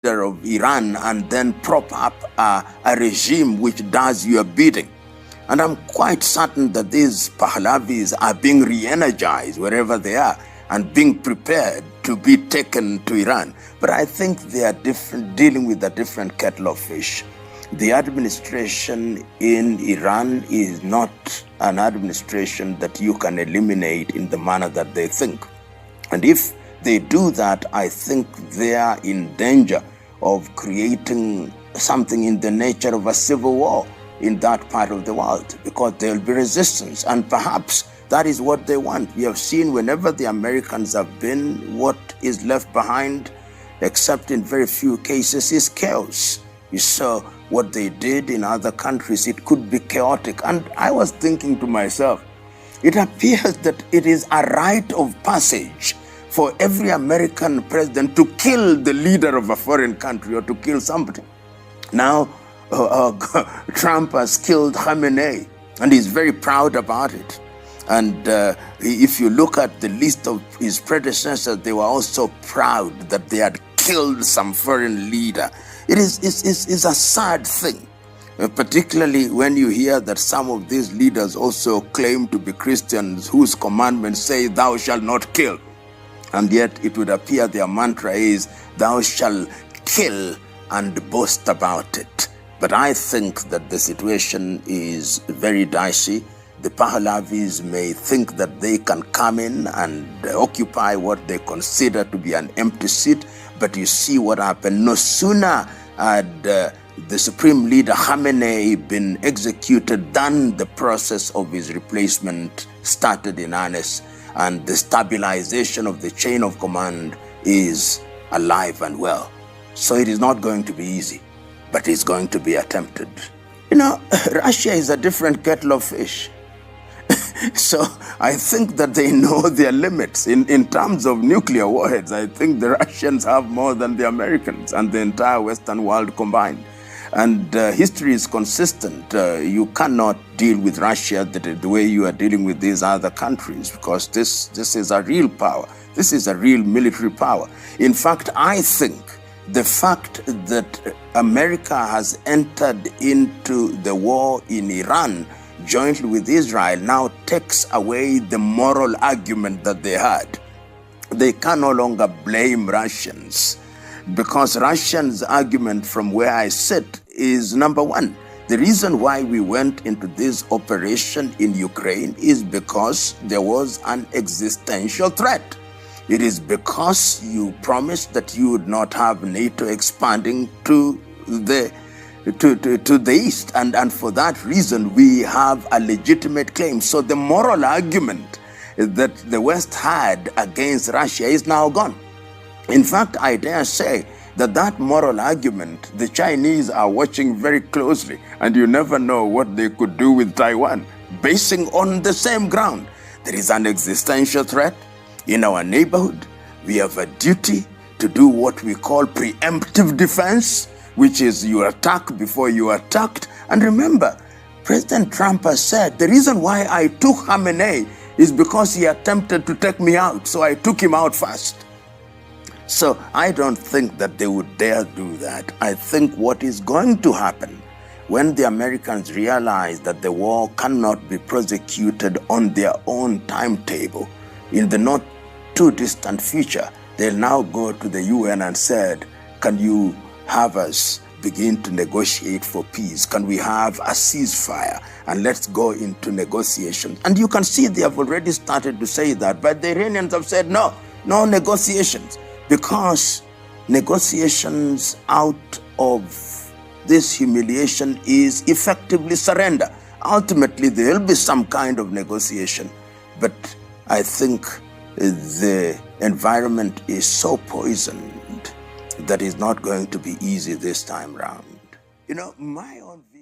of Iran and then prop up a regime which does your bidding. And I'm quite certain that these Pahlavis are being re-energized wherever they are and being prepared to be taken to Iran. But I think they are dealing with a different kettle of fish. The administration in Iran is not an administration that you can eliminate in the manner that they think. And if they do that, I think they are in danger of creating something in the nature of a civil war in that part of the world, because there will be resistance, and perhaps that is what they want. We have seen whenever the Americans have been, what is left behind, except in very few cases, is chaos. You saw what they did in other countries. It could be chaotic. And I was thinking to myself, it appears that it is a rite of passage for every American president to kill the leader of a foreign country or to kill somebody. Now, Trump has killed Khamenei, and he's very proud about it. And if you look at the list of his predecessors, they were also proud that they had killed some foreign leader. It is a sad thing, particularly when you hear that some of these leaders also claim to be Christians whose commandments say, "Thou shalt not kill." And yet it would appear their mantra is, "Thou shalt kill and boast about it." But I think that the situation is very dicey. The Pahlavis may think that they can come in and occupy what they consider to be an empty seat, but you see what happened. No sooner had the supreme leader Khamenei been executed than the process of his replacement started in earnest, and the stabilization of the chain of command is alive and well. So it is not going to be easy, but it's going to be attempted. You know, Russia is a different kettle of fish. So I think that they know their limits. In terms of nuclear warheads, I think the Russians have more than the Americans and the entire Western world combined. And history is consistent. You cannot deal with Russia the way you are dealing with these other countries, because this is a real power. This is a real military power. In fact, I think the fact that America has entered into the war in Iran jointly with Israel now takes away the moral argument that they had. They can no longer blame Russians, because Russians' argument from where I sit is, number one, the reason why we went into this operation in Ukraine is because there was an existential threat. It is because you promised that you would not have NATO expanding to the east, and for that reason we have a legitimate claim. So the moral argument that the West had against Russia is now gone. In fact, I dare say that moral argument the Chinese are watching very closely, and you never know what they could do with Taiwan, basing on the same ground. There is an existential threat in our neighborhood. We have a duty to do what we call preemptive defense, which is you attack before you are attacked. And remember, President Trump has said, the reason why I took Khamenei is because he attempted to take me out, so I took him out first. So I don't think that they would dare do that. I think what is going to happen when the Americans realize that the war cannot be prosecuted on their own timetable, in the not too distant future, they'll now go to the UN and said, can you have us begin to negotiate for peace? Can we have a ceasefire? And let's go into negotiations. And you can see they have already started to say that, but the Iranians have said no negotiations, because negotiations out of this humiliation is effectively surrender. Ultimately, there will be some kind of negotiation, but I think the environment is so poisoned that it's not going to be easy this time round. You know, my own view